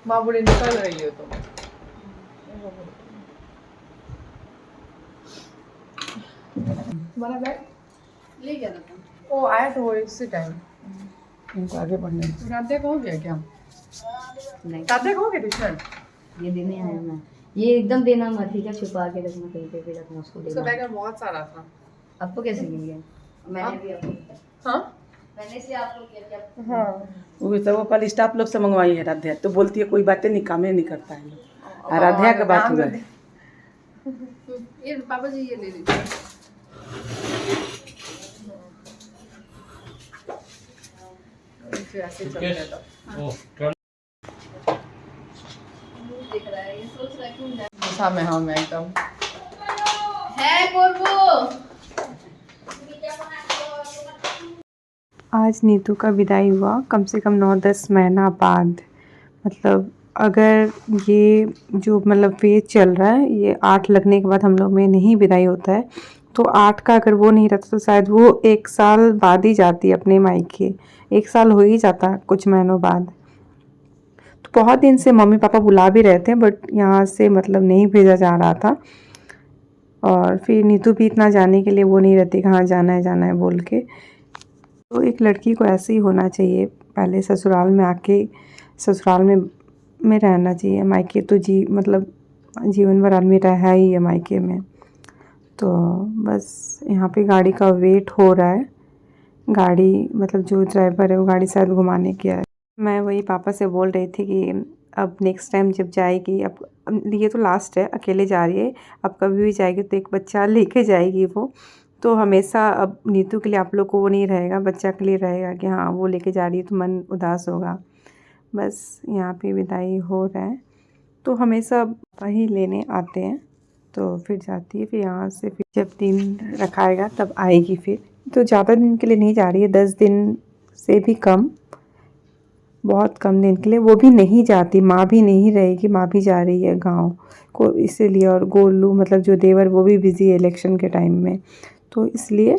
माँ बोले निकल रही हो तुम। तुम्हारा बैग ले गया था। वो आया तो वो इसी टाइम इनको आगे बढ़ने राधे को हो गया क्या? नहीं, राधे को हो गया ट्यूशन? ये देने आया मैं। ये एकदम देना मत, ठीक है, छुपा के रखना, कहीं पे भी रखना, उसको उसका देना। बैग में बहुत सारा था। आपको कैसे मिल गया? मैंने भी आपको किया। हाँ मैंने से आपको किया क्या? हाँ वो तो वो कल स्टाफ लोग से मंगवाई है राध्या, तो बोलती है कोई बातें नहीं, कामें नहीं करता है लोग। राध्या का बात हुआ है। ये पापा जी ये ले लीजिए। ऐसे चल रहा था। देख रहा है, ये सोच रहा है क्यों जाए। गुस्सा में हम एकदम है कोरबो। आज नीतू का विदाई हुआ कम से कम 9-10 महीना बाद। मतलब अगर ये जो मतलब फेज चल रहा है, ये 8 लगने के बाद हम लोग में नहीं विदाई होता है, तो 8 का अगर वो नहीं रहता तो शायद वो 1 साल बाद ही जाती अपने मायके। 1 साल हो ही जाता कुछ महीनों बाद। तो बहुत दिन से मम्मी पापा बुला भी रहे थे, बट यहाँ से मतलब नहीं भेजा जा रहा था। और फिर नीतू भी इतना जाने के लिए वो नहीं रहती, कहाँ जाना है बोल के। तो एक लड़की को ऐसे ही होना चाहिए, पहले ससुराल में आके ससुराल में रहना चाहिए। मायके तो मतलब जीवन भर आदमी रहा ही है मायके में। तो बस यहाँ पे गाड़ी का वेट हो रहा है। गाड़ी मतलब जो ड्राइवर है वो गाड़ी शायद घुमाने गया है। मैं वही पापा से बोल रही थी कि अब नेक्स्ट टाइम जब जाएगी, अब ये तो लास्ट है, अकेले जा रही है, अब कभी भी जाएगी तो एक बच्चा लेके जाएगी वो। तो हमेशा अब नीतू के लिए आप लोग को वो नहीं रहेगा, बच्चा के लिए रहेगा कि हाँ वो लेके जा रही है, तो मन उदास होगा। बस यहाँ पे विदाई हो रहा है, तो हमेशा वही लेने आते हैं, तो फिर जाती है। फिर यहाँ से फिर जब दिन रखाएगा तब आएगी फिर। तो ज़्यादा दिन के लिए नहीं जा रही है, 10 दिन से भी कम, बहुत कम दिन के लिए। वो भी नहीं जाती, माँ भी नहीं रहेगी, माँ भी जा रही है गाँव को इसीलिए। और गोलू मतलब जो देवर वो भी बिज़ी है इलेक्शन के टाइम में, तो इसलिए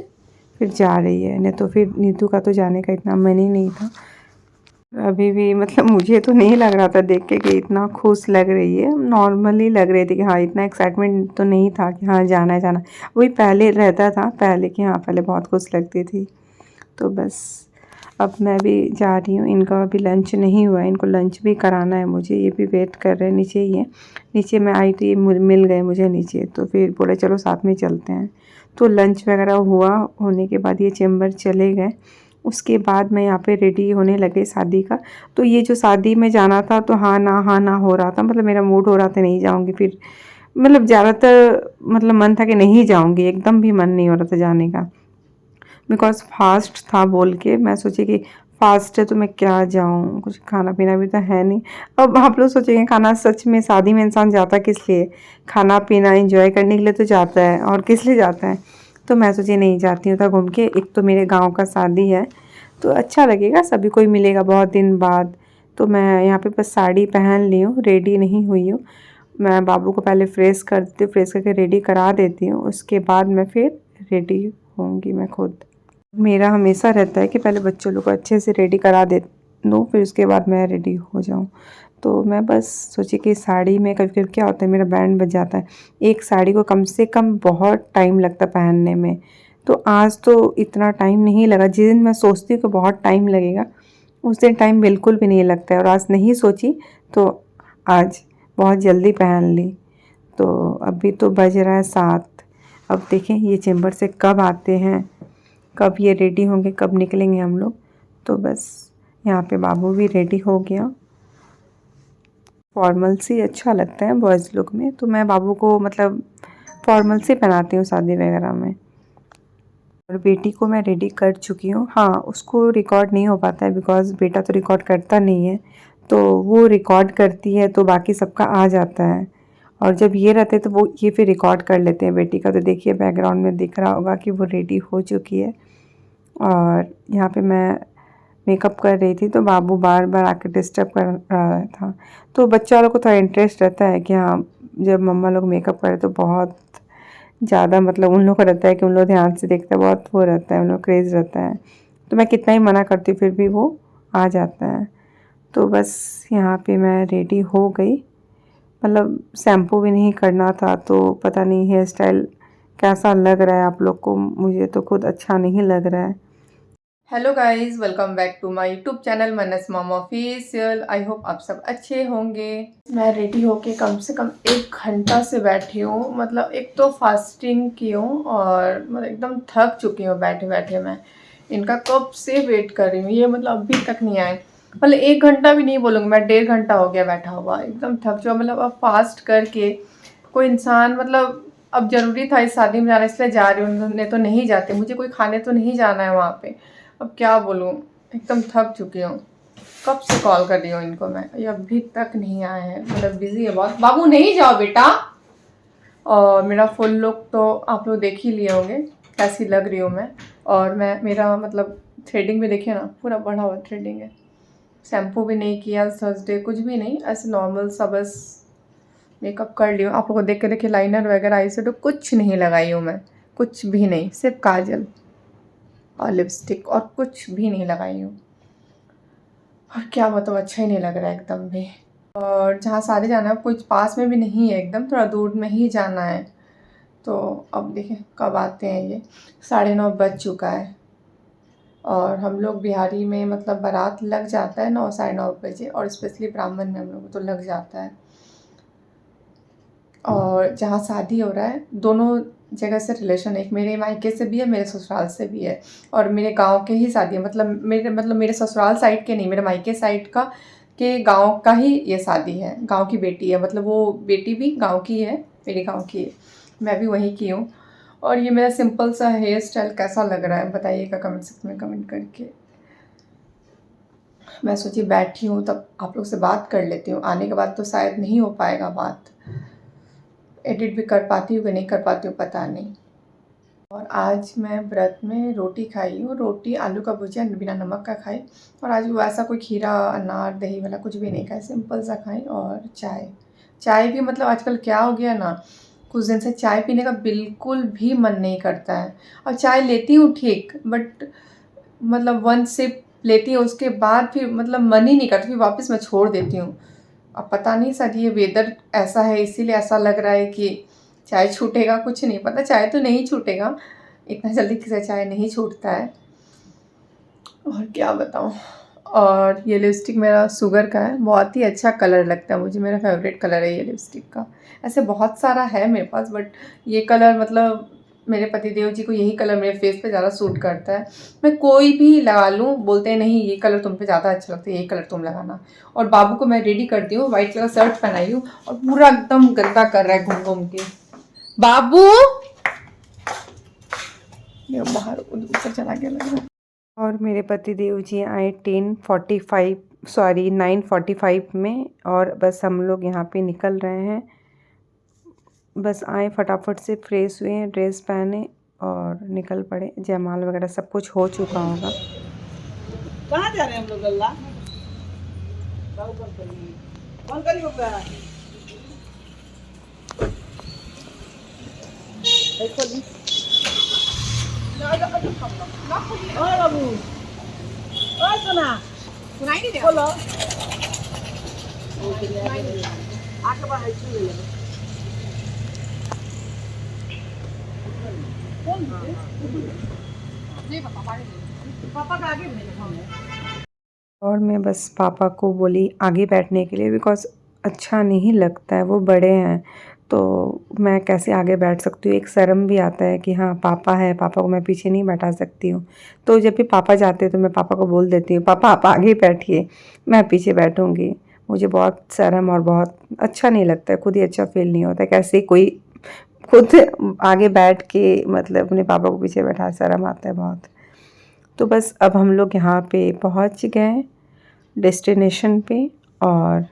फिर जा रही है। नहीं तो फिर नीतू का तो जाने का इतना मन ही नहीं था। अभी भी मतलब मुझे तो नहीं लग रहा था देख के कि इतना खुश लग रही है, नॉर्मली लग रही थी कि हाँ इतना एक्साइटमेंट तो नहीं था कि हाँ जाना है जाना। वही पहले रहता था पहले कि हाँ पहले बहुत खुश लगती थी। तो बस अब मैं भी जा रही हूँ। इनका अभी लंच नहीं हुआ है, इनको लंच भी कराना है मुझे। ये भी वेट कर रहे हैं, नीचे ही है। नीचे मैं आई तो ये मिल गए मुझे नीचे, तो फिर बोले चलो साथ में चलते हैं। तो लंच वगैरह हुआ, होने के बाद ये चेम्बर चले गए। उसके बाद मैं यहाँ पे रेडी होने लगे शादी का। तो ये जो शादी में जाना था तो हाँ ना हो रहा था, मतलब मेरा मूड हो रहा था नहीं जाऊँगी। फिर मतलब ज़्यादातर मतलब मन था कि नहीं जाऊँगी, एकदम भी मन नहीं हो रहा था जाने का, बिकॉज़ फास्ट था बोल के। मैं सोची कि फास्ट है तो मैं क्या जाऊँ, कुछ खाना पीना भी तो है नहीं। अब आप लोग सोचेंगे खाना, सच में शादी में इंसान जाता किस लिए? खाना पीना एंजॉय करने के लिए तो जाता है, और किस लिए जाता है? तो मैं सोची नहीं जाती हूँ, तो घूम के। एक तो मेरे गांव का शादी है तो अच्छा लगेगा, सभी कोई मिलेगा बहुत दिन बाद। तो मैं यहाँ पे बस साड़ी पहन ली हूँ, रेडी नहीं हुई हूँ। मैं बाबू को पहले फ्रेश कर देती हूँ, फ्रेश करके रेडी करा देती हूँ, उसके बाद मैं फिर रेडी होंगी मैं खुद। मेरा हमेशा रहता है कि पहले बच्चों लोग को अच्छे से रेडी करा दे दूँ, फिर उसके बाद मैं रेडी हो जाऊँ। तो मैं बस सोची कि साड़ी में कभी कभी क्या होता है, मेरा बैंड बज जाता है। एक साड़ी को कम से कम बहुत टाइम लगता है पहनने में। तो आज तो इतना टाइम नहीं लगा। जिस दिन मैं सोचती हूँ कि बहुत टाइम लगेगा, उस दिन टाइम बिल्कुल भी नहीं लगता है। और आज नहीं सोची तो आज बहुत जल्दी पहन ली। तो अभी तो बज रहा है 7। अब देखें ये चेम्बर से कब आते हैं, कब ये रेडी होंगे, कब निकलेंगे हम लोग। तो बस यहाँ पे बाबू भी रेडी हो गया। फॉर्मल सी अच्छा लगता है बॉयज़ लुक में, तो मैं बाबू को मतलब फॉर्मल से पहनाती हूँ शादी वगैरह में। और बेटी को मैं रेडी कर चुकी हूँ। हाँ उसको रिकॉर्ड नहीं हो पाता है, बिकॉज़ बेटा तो रिकॉर्ड करता नहीं है, तो वो रिकॉर्ड करती है तो बाकी सबका आ जाता है। और जब ये रहते तो वो ये फिर रिकॉर्ड कर लेते हैं बेटी का। तो देखिए बैकग्राउंड में दिख रहा होगा कि वो रेडी हो चुकी है। और यहाँ पे मैं मेकअप कर रही थी तो बाबू बार बार आके डिस्टर्ब कर रहा था। तो बच्चा लोग को थोड़ा इंटरेस्ट रहता है कि हाँ जब मम्मा लोग मेकअप करे तो बहुत ज़्यादा मतलब उन लोग को रहता है कि उन लोग ध्यान से देखते हैं, बहुत वो रहता है, उन लोग क्रेज़ रहता है। तो मैं कितना ही मना करती हूँ फिर भी वो आ जाता है। तो बस यहाँ पे मैं रेडी हो गई, मतलब शैम्पू भी नहीं करना था, तो पता नहीं हेयर स्टाइल कैसा लग रहा है आप लोग को, मुझे तो खुद अच्छा नहीं लग रहा है। Hello guys, welcome back to my YouTube channel Manas mom official. I hope आप सब अच्छे होंगे। मैं रेडी होके कम से कम 1 घंटा से बैठी हूँ। मतलब एक तो फास्टिंग की हूँ और मतलब एकदम थक चुकी हूँ बैठे बैठे। मैं इनका कब से वेट कर रही हूँ, ये मतलब अभी तक नहीं आए। मतलब 1 घंटा भी नहीं बोलूँगी मैं, 1.5 घंटा हो गया बैठा हुआ, एकदम थक चुका। मतलब अब फास्ट करके कोई इंसान, मतलब अब ज़रूरी था इस शादी में जाना इसलिए जा रही हूँ, नहीं तो नहीं जाते। मुझे कोई खाने तो नहीं जाना है वहाँ पे। अब क्या बोलूँ, एकदम थक चुकी हूँ। कब से कॉल कर रही हूँ इनको मैं, ये अभी तक नहीं आए हैं। मतलब बिजी है बहुत। बाबू नहीं जाओ बेटा। और मेरा फुल लुक तो आप लोग देख ही लिए होंगे कैसी लग रही हूँ मैं। और मैं मेरा मतलब थ्रेडिंग भी देखिए ना, पूरा बढ़ा हुआ थ्रेडिंग है। शैम्पू भी नहीं किया थर्सडे, कुछ भी नहीं, ऐसे नॉर्मल सा बस मेकअप कर लियो। आप लोगों को देख के देखिए, लाइनर वगैरह आई शेडो कुछ नहीं लगाई हूँ मैं, कुछ भी नहीं, सिर्फ काजल और लिपस्टिक और कुछ भी नहीं लगाई हूँ। और क्या बताऊँ, अच्छा ही नहीं लग रहा है एकदम भी। और जहाँ शादी जाना है कुछ पास में भी नहीं है, एकदम थोड़ा दूर में ही जाना है। तो अब देखें कब आते हैं ये। 9:30 बज चुका है और हम लोग बिहारी में मतलब बारात लग जाता है 9 साढ़े 9 बजे, और स्पेशली ब्राह्मण में हम लोग तो लग जाता है। और जहाँ शादी हो रहा है दोनों जगह से रिलेशन है, एक मेरे मायके से भी है, मेरे ससुराल से भी है, और मेरे गांव के ही शादी है। मतलब मेरे ससुराल साइड के नहीं, मेरे मायके साइड का के गांव का ही ये शादी है। गांव की बेटी है, मतलब वो बेटी भी गांव की है, मेरे गांव की है, मैं भी वहीं की हूँ। और ये मेरा सिंपल सा हेयर स्टाइल कैसा लग रहा है बताइएगा कमेंट सेक्शन में कमेंट करके। मैं सोची बैठी हूँ तब आप लोग से बात कर लेती हूँ, आने के बाद तो शायद नहीं हो पाएगा बात, एडिट भी कर पाती हूँ कि नहीं कर पाती हूँ पता नहीं। और आज मैं व्रत में रोटी खाई हूँ, रोटी आलू का भुजिया बिना नमक का खाई। और आज वैसा कोई खीरा अनार दही वाला कुछ भी नहीं खाई, सिंपल सा खाई। और चाय भी मतलब आजकल क्या हो गया ना, कुछ दिन से चाय पीने का बिल्कुल भी मन नहीं करता है। और चाय लेती हूँ ठीक, बट मतलब 1 सिप लेती हूँ, उसके बाद फिर मतलब मन ही नहीं करता, फिर वापस मैं छोड़ देती हूँ। अब पता नहीं सर, ये वेदर ऐसा है इसीलिए ऐसा लग रहा है कि चाय छूटेगा, कुछ नहीं पता। चाय तो नहीं छूटेगा, इतना जल्दी किसी चाय नहीं छूटता है। और क्या बताऊँ। और ये लिपस्टिक मेरा शुगर का है, बहुत ही अच्छा कलर लगता है मुझे, मेरा फेवरेट कलर है ये लिपस्टिक का। ऐसे बहुत सारा है मेरे पास, बट ये कलर मतलब मेरे पतिदेव जी को यही कलर मेरे फेस पे ज़्यादा सूट करता है। मैं कोई भी लगा लूँ बोलते हैं नहीं ये कलर तुम पे ज़्यादा अच्छा लगता है, यही कलर तुम लगाना। और बाबू को मैं रेडी करती हूँ, वाइट कलर शर्ट पहनाई हूँ और पूरा एकदम गंदा कर रहा है घूम घूम के। बाबू ये बाहर ऊपर चला गया लग रहा है। और मेरे पति देव जी आए 9:45 में, और बस हम लोग यहाँ पे निकल रहे हैं। बस आए फटाफट से फ्रेश हुए हैं, ड्रेस पहने और निकल पड़े। जयमाल वगैरह सब कुछ हो चुका होगा। कहाँ जा रहे हैं हम लोग? अल्लाह कौन करिए बाबू सुना सुनाई नहीं बोलो आगे बढ़ पापा का आगे और मैं बस पापा को बोली आगे बैठने के लिए, बिकॉज़ अच्छा नहीं लगता है, वो बड़े हैं तो मैं कैसे आगे बैठ सकती हूँ। एक शर्म भी आता है कि हाँ पापा है, पापा को मैं पीछे नहीं बैठा सकती हूँ। तो जब भी पापा जाते हैं तो मैं पापा को बोल देती हूँ पापा आप आगे बैठिए, मैं पीछे बैठूँगी। मुझे बहुत शर्म और बहुत अच्छा नहीं लगता है, खुद ही अच्छा फील नहीं होता है कैसे कोई खुद आगे बैठ के मतलब अपने पापा को पीछे बैठा, शर्म आता है बहुत। तो बस अब हम लोग यहाँ पे पहुँच गए डेस्टिनेशन पे, और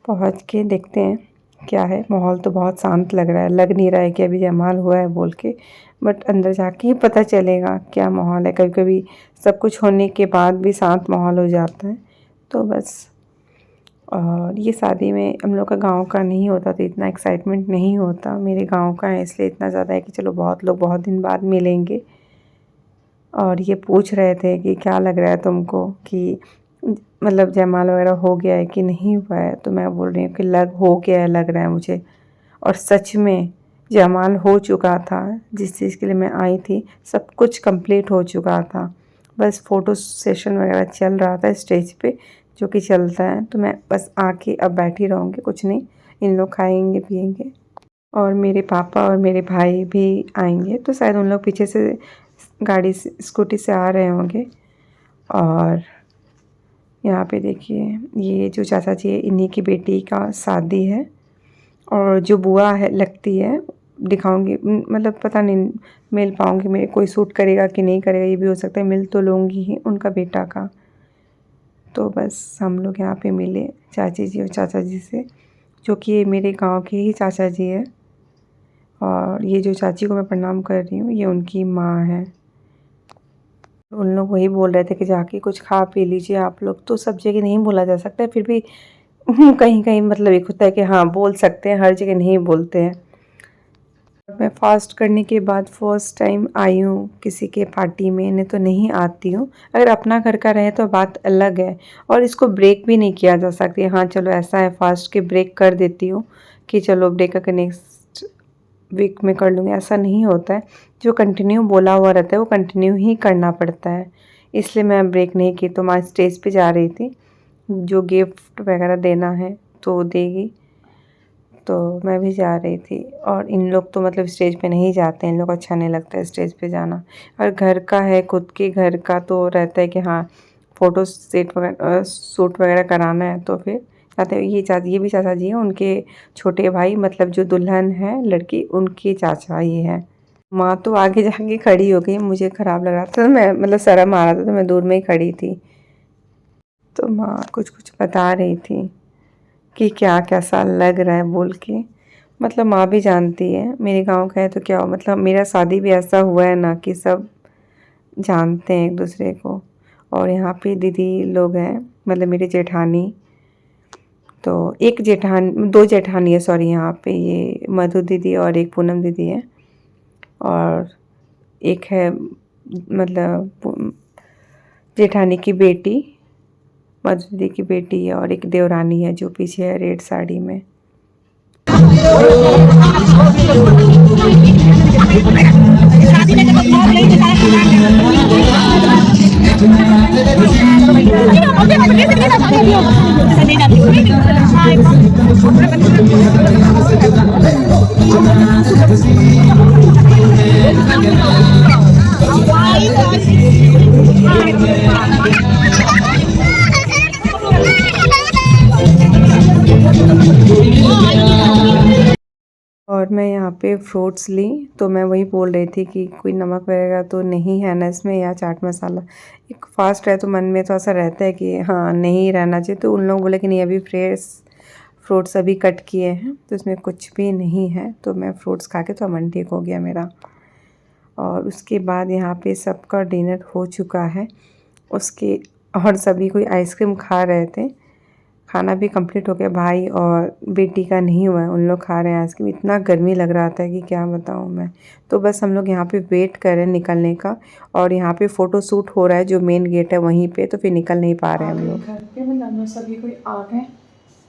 पहुँच के देखते हैं क्या है। माहौल तो बहुत शांत लग रहा है, लग नहीं रहा है कि अभी जयमाल हुआ है बोल के, बट अंदर जाके ही पता चलेगा क्या माहौल है। कभी कभी सब कुछ होने के बाद भी शांत माहौल हो जाता है। तो बस, और ये शादी में हम लोग का गांव का नहीं होता तो इतना एक्साइटमेंट नहीं होता, मेरे गांव का है इसलिए इतना ज़्यादा है कि चलो बहुत लोग बहुत दिन बाद मिलेंगे। और ये पूछ रहे थे कि क्या लग रहा है तुमको, कि मतलब जयमाल वगैरह हो गया है कि नहीं हुआ है। तो मैं बोल रही हूँ कि हो गया है, लग रहा है मुझे। और सच में जयमाल हो चुका था, जिस चीज़ के लिए मैं आई थी सब कुछ कंप्लीट हो चुका था। बस फ़ोटो सेशन वगैरह चल रहा था स्टेज पे, जो कि चलता है। तो मैं बस आके अब बैठी रहूँगी, कुछ नहीं। इन लोग खाएंगे पिएंगे और मेरे पापा और मेरे भाई भी आएंगे, तो शायद उन लोग पीछे से गाड़ी से स्कूटी से आ रहे होंगे। और यहाँ पे देखिए, ये जो चाचा जी है इन्हीं की बेटी का शादी है। और जो बुआ है लगती है, दिखाऊंगी, मतलब पता नहीं मिल पाऊंगी, मेरे कोई सूट करेगा कि नहीं करेगा, ये भी हो सकता है। मिल तो लूँगी ही उनका बेटा का। तो बस हम लोग यहाँ पे मिले चाची जी और चाचा जी से, जो कि ये मेरे गांव के ही चाचा जी है। और ये जो चाची को मैं प्रणाम कर रही हूँ, ये उनकी माँ है। उन लोग वही बोल रहे थे कि जाके कुछ खा पी लीजिए आप लोग। तो सब जगह नहीं बोला जा सकता है, फिर भी कहीं कहीं मतलब एक होता है कि हाँ बोल सकते हैं, हर जगह नहीं बोलते हैं। मैं फ़ास्ट करने के बाद फ़र्स्ट टाइम आई हूँ किसी के पार्टी में, नहीं तो नहीं आती हूँ। अगर अपना घर का रहे तो बात अलग है, और इसको ब्रेक भी नहीं किया जा सकती। हाँ चलो ऐसा है, फ़ास्ट के ब्रेक कर देती हूँ कि चलो ब्रेक करके नेक्स्ट वीक में कर लूँगी, ऐसा नहीं होता है। जो कंटिन्यू बोला हुआ रहता है वो कंटिन्यू ही करना पड़ता है, इसलिए मैं ब्रेक नहीं की। तो मैं स्टेज पे जा रही थी, जो गिफ्ट वगैरह देना है तो देगी, तो मैं भी जा रही थी। और इन लोग तो मतलब स्टेज पे नहीं जाते, इन लोग को अच्छा नहीं लगता है स्टेज पे जाना। और घर का है, खुद के घर का, तो रहता है कि हाँ फ़ोटो सेट वगैरह शूट वगैरह कराना है तो फिर जाते हैं। ये भी चाचा जी हैं, उनके छोटे भाई, मतलब जो दुल्हन है लड़की, उनके चाचा ये है। माँ तो आगे जाके खड़ी हो गई, मुझे ख़राब लग रहा था, मैं मतलब शर्म आ रहा था, तो मैं दूर में ही खड़ी थी। तो माँ कुछ कुछ बता रही थी कि क्या कैसा लग रहा है बोल के। मतलब माँ भी जानती है, मेरे गांव का है तो क्या हो, मतलब मेरा शादी भी ऐसा हुआ है ना कि सब जानते हैं एक दूसरे को। और यहाँ पे दीदी लोग हैं, मतलब मेरी जेठानी, तो एक जेठान, दो जेठानी है सॉरी, यहाँ पे ये मधु दीदी और एक पूनम दीदी है। और एक है मतलब जेठानी की बेटी, मधु दीदी की बेटी है, और एक देवरानी है जो पीछे है रेड साड़ी में। और मैं यहाँ पे फ्रूट्स ली, तो मैं वही बोल रही थी कि कोई नमक वगैरह तो नहीं है ना इसमें, या चाट मसाला। एक फास्ट है तो मन में तो ऐसा रहता है कि हाँ नहीं रहना चाहिए। तो उन लोग बोले कि नहीं, अभी फ्रेश फ्रूट्स अभी कट किए हैं तो इसमें कुछ भी नहीं है। तो मैं फ्रूट्स खा के तो मन ठीक हो गया मेरा। और उसके बाद यहाँ पे सबका डिनर हो चुका है उसके, और सभी कोई आइसक्रीम खा रहे थे। खाना भी कंप्लीट हो गया, भाई और बेटी का नहीं हुआ है, उन लोग खा रहे हैं आइसक्रीम। इतना गर्मी लग रहा था कि क्या बताऊँ मैं। तो बस हम लोग यहाँ पे वेट कर रहे हैं निकलने का, और यहाँ पे फ़ोटो शूट हो रहा है जो मेन गेट है वहीं पे, तो फिर निकल नहीं पा रहे हैं हम लोग। घर पे मतलब हम लोग सभी कोई आ गए,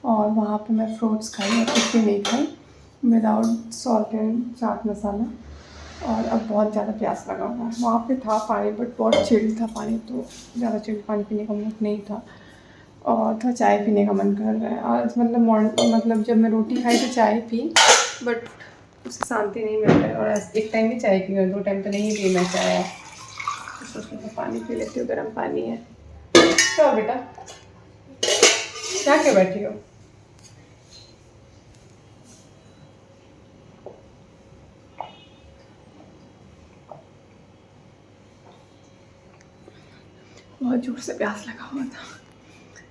और वहाँ पे मैं फ्रूट्स खाई और कुछ भी नहीं खाई, without salt and chaat masala. और अब बहुत ज़्यादा प्यास लगा हुआ है। वहाँ पे था पानी, बट बहुत चिल्ड था पानी, तो ज़्यादा चिल्ड पानी पीने का मूड नहीं था। और थोड़ा चाय पीने का मन कर रहा है आज। मतलब जब मैं रोटी खाई तो चाय पी, बट उससे शांति नहीं मिल रहा है। और एक टाइम ही चाय पी, और 2 टाइम तो नहीं पी मैं चाय। तो सोचने का पानी पी लेती हूँ, गर्म पानी है। क्या बेटा, क्या बैठी हो? बहुत जोर से प्यास लगा हुआ था।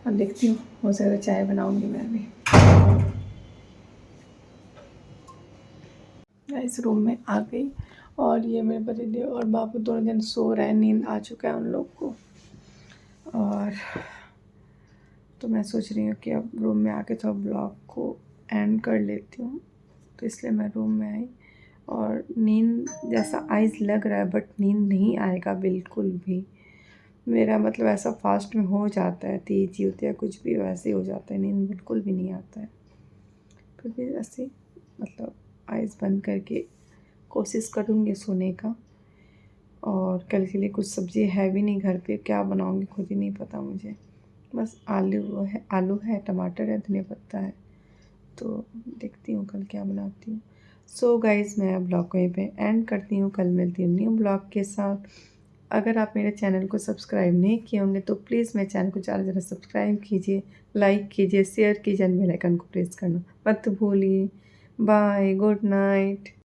अब देखती हूँ, हो सकता चाय बनाऊंगी मैं भी। इस रूम में आ गई, और ये मेरे पतिदेव और बाबू दोनों जन सो रहे हैं, नींद आ चुका है उन लोग को। और तो मैं सोच रही हूँ कि अब रूम में आके थोड़ा ब्लॉग को एंड कर लेती हूँ, तो इसलिए मैं रूम में आई। और नींद जैसा आइज़ लग रहा है, बट नींद नहीं आएगा बिल्कुल भी। मेरा मतलब ऐसा फास्ट में हो जाता है, तेज़ी होती है कुछ भी वैसे हो जाता है, नींद बिल्कुल भी नहीं आता है। फिर भी ऐसे मतलब आइज़ बंद करके कोशिश करूँगी सोने का। और कल के लिए कुछ सब्ज़ी है भी नहीं घर पे, क्या बनाऊँगी खुद ही नहीं पता मुझे। बस आलू है, टमाटर है, धनिया पत्ता है, तो देखती हूँ कल क्या बनाती हूँ। सो गाइज़ मैं ब्लॉग को यहीं पे एंड करती हूँ, कल मिलती हूँ न्यू ब्लॉग के साथ। अगर आप मेरे चैनल को सब्सक्राइब नहीं किए होंगे तो प्लीज़ मेरे चैनल को ज़्यादा से ज़्यादा सब्सक्राइब कीजिए, लाइक कीजिए, शेयर कीजिए एंड बेल आइकन को प्रेस करना मत भूलिए। Bye, good night.